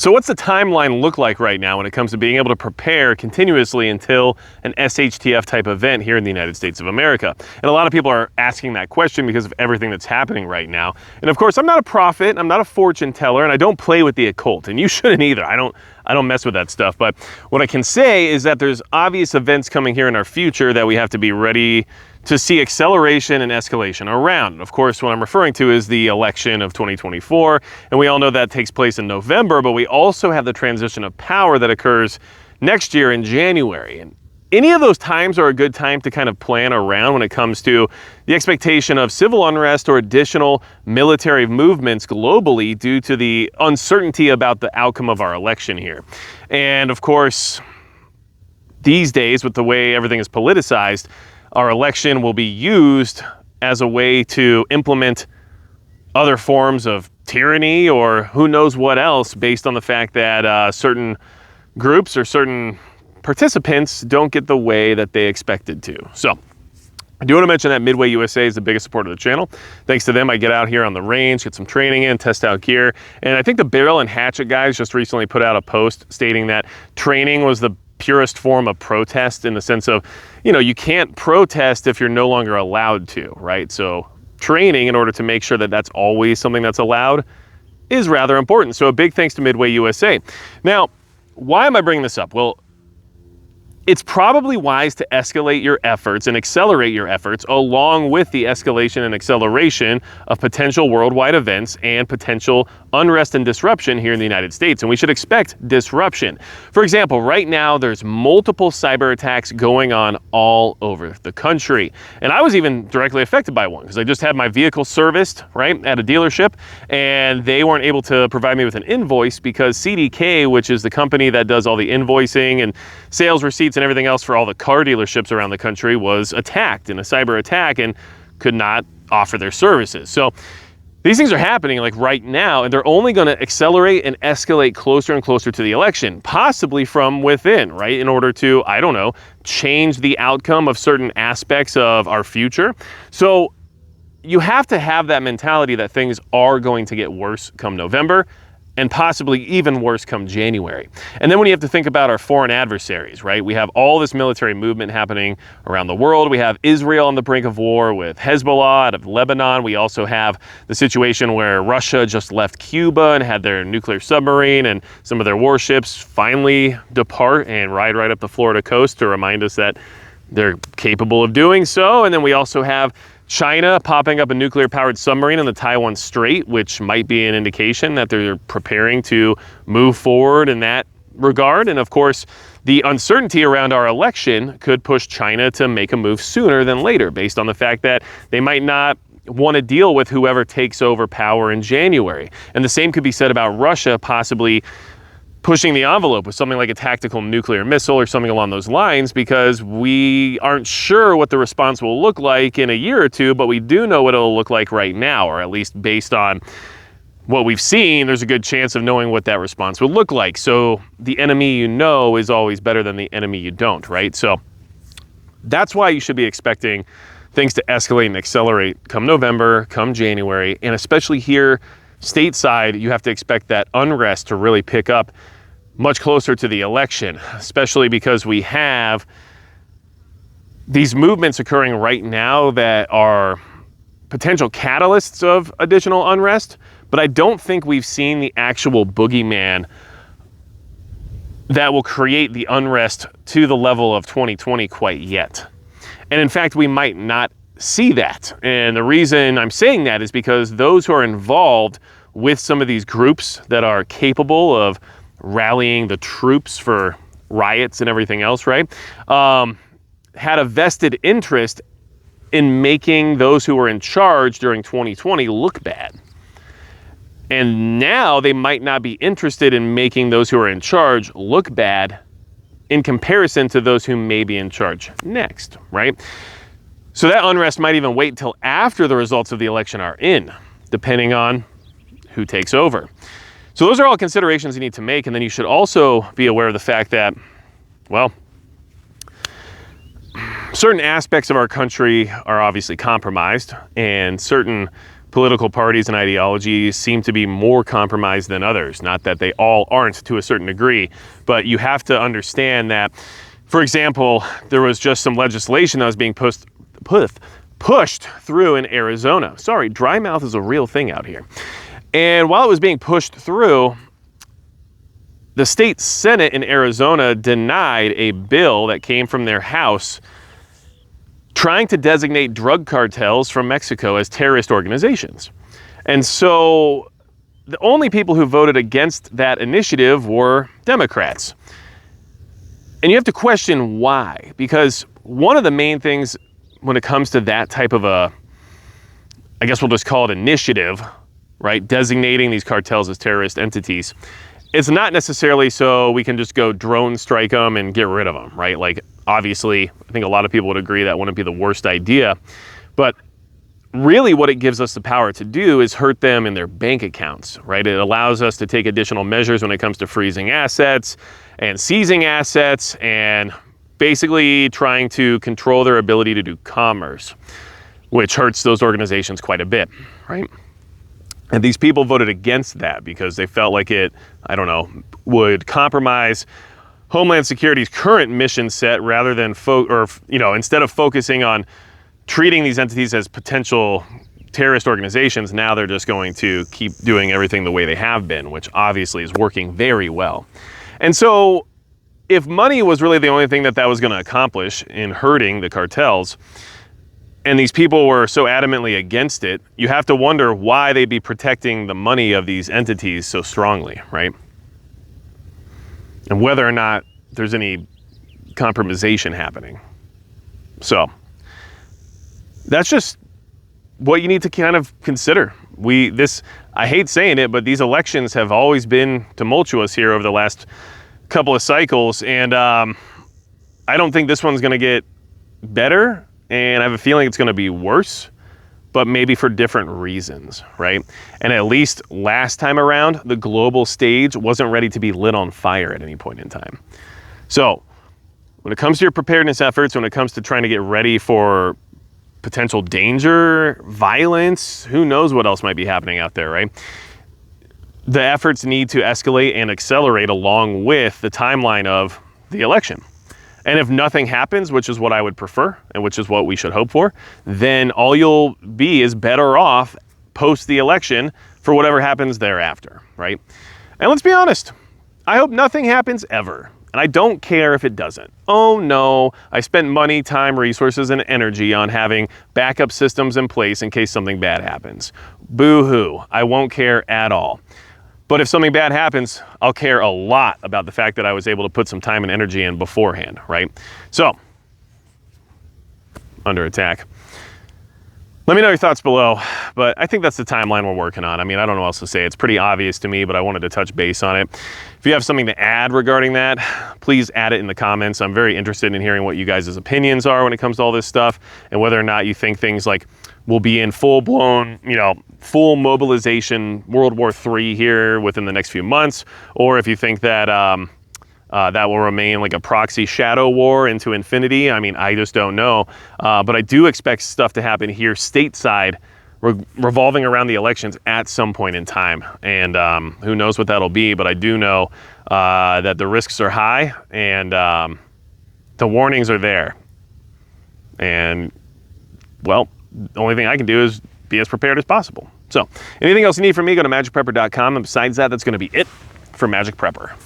So what's the timeline look like right now when it comes to being able to prepare continuously until an SHTF type event here in the United States of America? And a lot of people are asking that question because of everything that's happening right now. And of course, I'm not a prophet, I'm not a fortune teller, and I don't play with the occult, and you shouldn't either. I don't mess with that stuff. But what I can say is that there's obvious events coming here in our future that we have to be ready to see acceleration and escalation around. Of course, what I'm referring to is the election of 2024, and we all know that takes place in November, but we also have the transition of power that occurs next year in January. And any of those times are a good time to kind of plan around when it comes to the expectation of civil unrest or additional military movements globally due to the uncertainty about the outcome of our election here. And of course, these days, with the way everything is politicized, our election will be used as a way to implement other forms of tyranny or who knows what else, based on the fact that certain groups or certain participants don't get the way that they expected to. So I do want to mention that Midway USA is the biggest supporter of the channel. Thanks to them, I get out here on the range, get some training in, test out gear. And I think the Barrel and Hatchet guys just recently put out a post stating that training was the purest form of protest, in the sense of, you can't protest if you're no longer allowed to, right? So training, in order to make sure that that's always something that's allowed, is rather important. So a big thanks to Midway USA. Now, why am I bringing this up? Well, it's probably wise to escalate your efforts and accelerate your efforts along with the escalation and acceleration of potential worldwide events and potential unrest and disruption here in the United States. And we should expect disruption. For example, right now there's multiple cyber attacks going on all over the country. And I was even directly affected by one because I just had my vehicle serviced, right, at a dealership, and they weren't able to provide me with an invoice because CDK, which is the company that does all the invoicing and sales receipts and everything else for all the car dealerships around the country, was attacked in a cyber attack and could not offer their services. So these things are happening like right now, and they're only going to accelerate and escalate closer and closer to the election, possibly from within, right? In order to, I don't know, change the outcome of certain aspects of our future. So you have to have that mentality that things are going to get worse come November, and possibly even worse come January. And then when you have to think about our foreign adversaries, right? We have all this military movement happening around the world. We have Israel on the brink of war with Hezbollah out of Lebanon. We also have the situation where Russia just left Cuba and had their nuclear submarine and some of their warships finally depart and ride right up the Florida coast to remind us that they're capable of doing so. And then we also have China popping up a nuclear-powered submarine in the Taiwan Strait, which might be an indication that they're preparing to move forward in that regard. And of course, the uncertainty around our election could push China to make a move sooner than later, based on the fact that they might not want to deal with whoever takes over power in January. And the same could be said about Russia possibly pushing the envelope with something like a tactical nuclear missile or something along those lines, because we aren't sure what the response will look like in a year or two, but we do know what it'll look like right now, or at least based on what we've seen, there's a good chance of knowing what that response would look like. So the enemy you know is always better than the enemy you don't, right? So that's why you should be expecting things to escalate and accelerate come November, come January, and especially here stateside, you have to expect that unrest to really pick up much closer to the election, especially because we have these movements occurring right now that are potential catalysts of additional unrest, but I don't think we've seen the actual boogeyman that will create the unrest to the level of 2020 quite yet. And in fact, we might not see that. And the reason I'm saying that is because those who are involved with some of these groups that are capable of rallying the troops for riots and everything else, right, had a vested interest in making those who were in charge during 2020 look bad. And now they might not be interested in making those who are in charge look bad in comparison to those who may be in charge next, right? So that unrest might even wait until after the results of the election are in, depending on who takes over. So those are all considerations you need to make. And then you should also be aware of the fact that, well, certain aspects of our country are obviously compromised, and certain political parties and ideologies seem to be more compromised than others. Not that they all aren't to a certain degree, but you have to understand that, for example, there was just some legislation that was being pushed through in Arizona. Sorry, dry mouth is a real thing out here. And while it was being pushed through, the state Senate in Arizona denied a bill that came from their House trying to designate drug cartels from Mexico as terrorist organizations. And so the only people who voted against that initiative were Democrats. And you have to question why, because one of the main things when it comes to that type of a, I guess we'll just call it initiative, right? Designating these cartels as terrorist entities. It's not necessarily so we can just go drone strike them and get rid of them, right? Like, obviously, I think a lot of people would agree that wouldn't be the worst idea. But really what it gives us the power to do is hurt them in their bank accounts, right? It allows us to take additional measures when it comes to freezing assets and seizing assets and basically trying to control their ability to do commerce, which hurts those organizations quite a bit, right? And these people voted against that because they felt like it, I don't know, would compromise Homeland Security's current mission set rather than, instead of focusing on treating these entities as potential terrorist organizations, now they're just going to keep doing everything the way they have been, which obviously is working very well. And so if money was really the only thing that was going to accomplish in hurting the cartels, and these people were so adamantly against it, you have to wonder why they'd be protecting the money of these entities so strongly, right? And whether or not there's any compromisation happening. So that's just what you need to kind of consider. I hate saying it, but these elections have always been tumultuous here over the last couple of cycles, and I don't think this one's going to get better. And I have a feeling it's going to be worse, but maybe for different reasons, right? And at least last time around, the global stage wasn't ready to be lit on fire at any point in time. So when it comes to your preparedness efforts, when it comes to trying to get ready for potential danger, violence, who knows what else might be happening out there, right? The efforts need to escalate and accelerate along with the timeline of the election. And if nothing happens, which is what I would prefer, and which is what we should hope for, then all you'll be is better off post the election for whatever happens thereafter, right? And let's be honest, I hope nothing happens ever. And I don't care if it doesn't. Oh no, I spent money, time, resources, and energy on having backup systems in place in case something bad happens. Boo-hoo, I won't care at all. But if something bad happens, I'll care a lot about the fact that I was able to put some time and energy in beforehand, right? So, under attack. Let me know your thoughts below, but I think that's the timeline we're working on. I mean, I don't know what else to say. It's pretty obvious to me, but I wanted to touch base on it. If you have something to add regarding that, please add it in the comments. I'm very interested in hearing what you guys' opinions are when it comes to all this stuff, and whether or not you think things like we'll be in full-blown, full mobilization World War III here within the next few months, or if you think that that will remain like a proxy shadow war into infinity. I mean, I just don't know. But I do expect stuff to happen here stateside revolving around the elections at some point in time. And who knows what that'll be, but I do know that the risks are high and the warnings are there. And, well, the only thing I can do is be as prepared as possible. So anything else you need from me, go to magicprepper.com. And besides that, that's going to be it for Magic Prepper.